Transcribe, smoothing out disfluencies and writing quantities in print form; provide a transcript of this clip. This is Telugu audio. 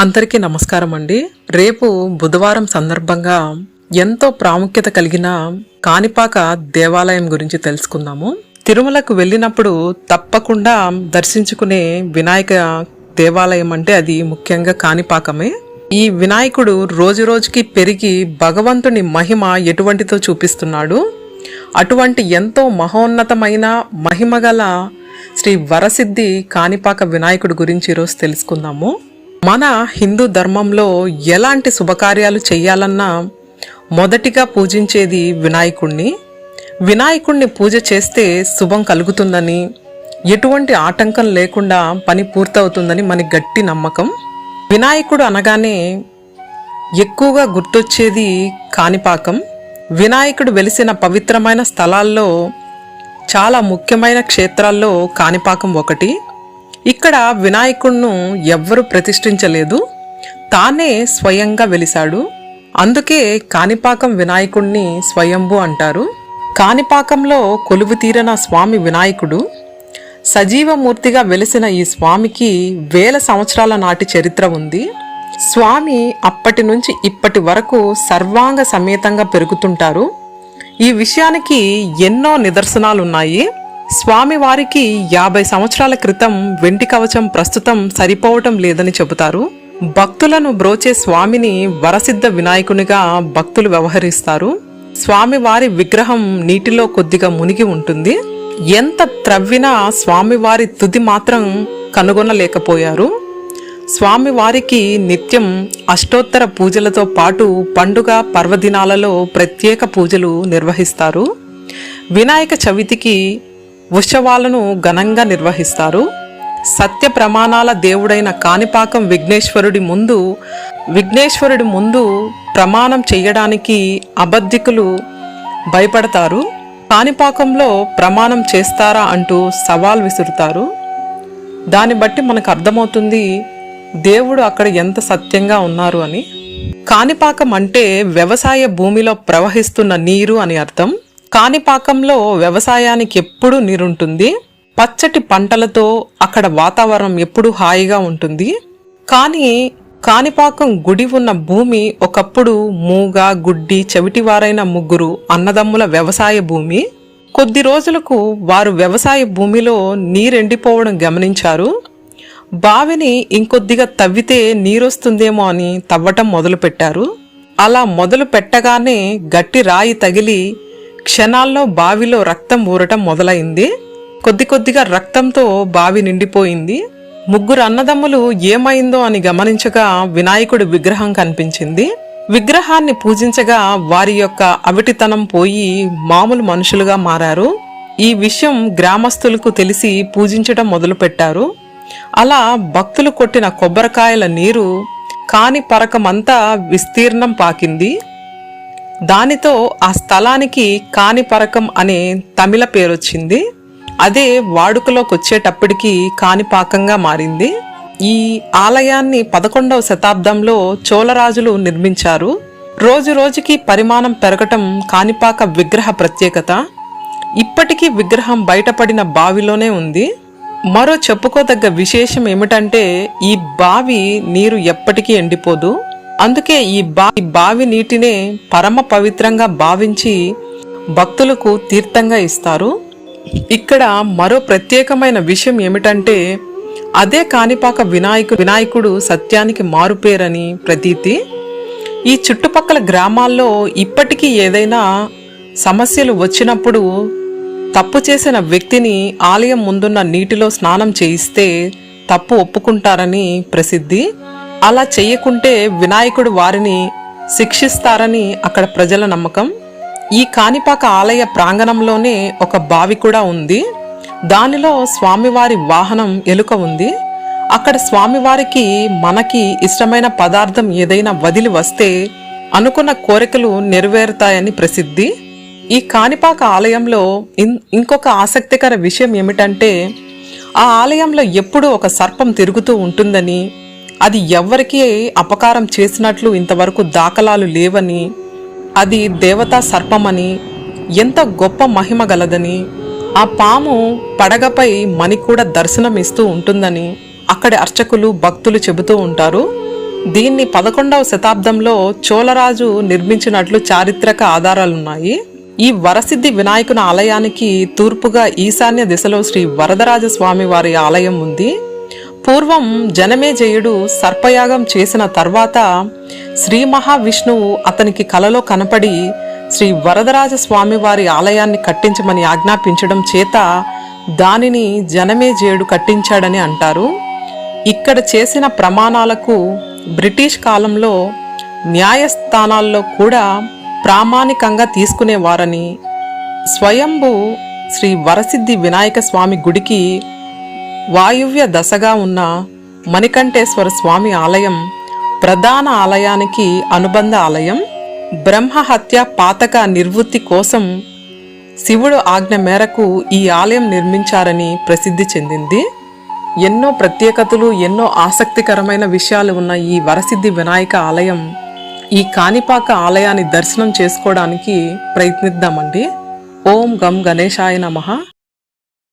అందరికీ నమస్కారం అండి. రేపు బుధవారం సందర్భంగా ఎంతో ప్రాముఖ్యత కలిగిన కాణిపాక దేవాలయం గురించి తెలుసుకుందాము. తిరుమలకు వెళ్ళినప్పుడు తప్పకుండా దర్శించుకునే వినాయక దేవాలయం అంటే అది ముఖ్యంగా కాణిపాకమే. ఈ వినాయకుడు రోజు రోజుకి పెరిగి భగవంతుని మహిమ ఎటువంటితో చూపిస్తున్నాడు. అటువంటి ఎంతో మహోన్నతమైన మహిమగల శ్రీ వరసిద్ధి కాణిపాక వినాయకుడు గురించి ఈరోజు తెలుసుకుందాము. మన హిందూ ధర్మంలో ఎలాంటి శుభకార్యాలు చేయాలన్నా మొదటిగా పూజించేది వినాయకుణ్ణి. వినాయకుణ్ణి పూజ చేస్తే శుభం కలుగుతుందని, ఎటువంటి ఆటంకం లేకుండా పని పూర్తవుతుందని మన గట్టి నమ్మకం. వినాయకుడు అనగానే ఎక్కువగా గుర్తొచ్చేది కాణిపాకం. వినాయకుడు వెలిసిన పవిత్రమైన స్థలాల్లో చాలా ముఖ్యమైన క్షేత్రాల్లో కాణిపాకం ఒకటి. ఇక్కడ వినాయకుణ్ణు ఎవ్వరూ ప్రతిష్ఠించలేదు, తానే స్వయంగా వెలిశాడు. అందుకే కాణిపాకం వినాయకుణ్ణి స్వయంభూ అంటారు. కాణిపాకంలో కొలువు తీరిన స్వామి వినాయకుడు సజీవమూర్తిగా వెలిసిన ఈ స్వామికి 1000 సంవత్సరాల నాటి చరిత్ర ఉంది. స్వామి అప్పటి నుంచి ఇప్పటి వరకు సర్వాంగ సమేతంగా పెరుగుతుంటారు. ఈ విషయానికి ఎన్నో నిదర్శనాలున్నాయి. స్వామివారికి 50 సంవత్సరాల క్రితం వెండి కవచం ప్రస్తుతం సరిపోవటం లేదని చెబుతారు. భక్తులను బ్రోచే స్వామిని వరసిద్ధ వినాయకునిగా భక్తులు వ్యవహరిస్తారు. స్వామివారి విగ్రహం నీటిలో కొద్దిగా మునిగి ఉంటుంది. ఎంత త్రవ్వినా స్వామివారి తుది మాత్రం కనుగొనలేకపోయారు. స్వామివారికి నిత్యం అష్టోత్తర పూజలతో పాటు పండుగ పర్వదినాలలో ప్రత్యేక పూజలు నిర్వహిస్తారు. వినాయక చవితికి ఉత్సవాలను ఘనంగా నిర్వహిస్తారు. సత్య ప్రమాణాల దేవుడైన కాణిపాకం విఘ్నేశ్వరుడి ముందు ప్రమాణం చెయ్యడానికి అబద్ధికులు భయపడతారు. కాణిపాకంలో ప్రమాణం చేస్తారా అంటూ సవాల్ విసురుతారు. దాన్ని బట్టి మనకు అర్థమవుతుంది దేవుడు అక్కడ ఎంత సత్యంగా ఉన్నారు అని. కాణిపాకం అంటే వ్యవసాయ భూమిలో ప్రవహిస్తున్న నీరు అని అర్థం. కాణిపాకంలో వ్యవసాయానికి ఎప్పుడూ నీరుంటుంది. పచ్చటి పంటలతో అక్కడ వాతావరణం ఎప్పుడూ హాయిగా ఉంటుంది. కానీ కాణిపాకం గుడి ఉన్న భూమి ఒకప్పుడు మూగ, గుడ్డి, చెవిటివారైన 3 అన్నదమ్ముల వ్యవసాయ భూమి. కొద్ది రోజులకు వారు వ్యవసాయ భూమిలో నీరెండిపోవడం గమనించారు. బావిని ఇంకొద్దిగా తవ్వితే నీరొస్తుందేమో అని తవ్వటం మొదలుపెట్టారు. అలా మొదలు పెట్టగానే గట్టి రాయి తగిలి క్షణాల్లో బావిలో రక్తం ఊరటం మొదలైంది. కొద్దిగా రక్తంతో బావి నిండిపోయింది. 3 అన్నదమ్ములు ఏమైందో అని గమనించగా వినాయకుడి విగ్రహం కనిపించింది. విగ్రహాన్ని పూజించగా వారి యొక్క అవిటితనం పోయి మామూలు మనుషులుగా మారారు. ఈ విషయం గ్రామస్తులకు తెలిసి పూజించడం మొదలుపెట్టారు. అలా భక్తులు కొట్టిన కొబ్బరికాయల నీరు కాణిపరకమంతా విస్తీర్ణం పాకింది. దానితో ఆ స్థలానికి కాణిపరకం అనే తమిళ పేరొచ్చింది. అదే వాడుకలోకి వచ్చేటప్పటికి కాణిపాకంగా మారింది. ఈ ఆలయాన్ని 11వ శతాబ్దంలో చోళరాజులు నిర్మించారు. రోజు రోజుకి పరిమాణం పెరగటం కాణిపాక విగ్రహ ప్రత్యేకత. ఇప్పటికీ విగ్రహం బయటపడిన బావిలోనే ఉంది. మరో చెప్పుకోదగ్గ విశేషం ఏమిటంటే ఈ బావి నీరు ఎప్పటికీ ఎండిపోదు. అందుకే ఈ బావి నీటినే పరమ పవిత్రంగా భావించి భక్తులకు తీర్థంగా ఇస్తారు. ఇక్కడ మరో ప్రత్యేకమైన విషయం ఏమిటంటే అదే కాణిపాక వినాయకుడు సత్యానికి మారుపేరని ప్రతీతి. ఈ చుట్టుపక్కల గ్రామాల్లో ఇప్పటికీ ఏదైనా సమస్యలు వచ్చినప్పుడు తప్పు చేసిన వ్యక్తిని ఆలయం ముందున్న నీటిలో స్నానం చేయిస్తే తప్పు ఒప్పుకుంటారని ప్రసిద్ధి. అలా చెయ్యకుంటే వినాయకుడు వారిని శిక్షిస్తారని అక్కడ ప్రజల నమ్మకం. ఈ కాణిపాక ఆలయ ప్రాంగణంలోనే ఒక బావి కూడా ఉంది. దానిలో స్వామివారి వాహనం ఎలుక ఉంది. అక్కడ స్వామివారికి మనకి ఇష్టమైన పదార్థం ఏదైనా వదిలి వస్తే అనుకున్న కోరికలు నెరవేరుతాయని ప్రసిద్ధి. ఈ కాణిపాక ఆలయంలో ఇంకొక ఆసక్తికర విషయం ఏమిటంటే ఆ ఆలయంలో ఎప్పుడూ ఒక సర్పం తిరుగుతూ ఉంటుందని, అది ఎవ్వరికీ అపకారం చేసినట్లు ఇంతవరకు దాఖలాలు లేవని, అది దేవతా సర్పమని, ఎంత గొప్ప మహిమ గలదని, ఆ పాము పడగపై మణి కూడా దర్శనం ఇస్తూ ఉంటుందని అక్కడి అర్చకులు భక్తులు చెబుతూ ఉంటారు. దీన్ని 11వ శతాబ్దంలో చోళరాజు నిర్మించినట్లు చారిత్రక ఆధారాలున్నాయి. ఈ వరసిద్ధి వినాయకుని ఆలయానికి తూర్పుగా ఈశాన్య దిశలో శ్రీ వరదరాజ స్వామి వారి ఆలయం ఉంది. పూర్వం జనమేజయుడు సర్పయాగం చేసిన తర్వాత శ్రీ మహావిష్ణువు అతనికి కలలో కనపడి శ్రీ వరదరాజ స్వామి వారి ఆలయాన్ని కట్టించమని ఆజ్ఞాపించడం చేత దానిని జనమేజయుడు కట్టించాడని అంటారు. ఇక్కడ చేసిన ప్రమాణాలకు బ్రిటిష్ కాలంలో న్యాయస్థానాల్లో కూడా ప్రామాణికంగా తీసుకునేవారని, స్వయంభూ శ్రీ వరసిద్ధి వినాయక స్వామి గుడికి వాయువ్య దశగా ఉన్న మణికంఠేశ్వర స్వామి ఆలయం ప్రధాన ఆలయానికి అనుబంధ ఆలయం. బ్రహ్మహత్య పాతక నిర్వృత్తి కోసం శివుడు ఆజ్ఞ మేరకు ఈ ఆలయం నిర్మించారని ప్రసిద్ధి చెందింది. ఎన్నో ప్రత్యేకతలు, ఎన్నో ఆసక్తికరమైన విషయాలు ఉన్న ఈ వరసిద్ధి వినాయక ఆలయం, ఈ కాణిపాక ఆలయాన్ని దర్శనం చేసుకోవడానికి ప్రయత్నిద్దామండి. ఓం గం గణేశాయ నమః.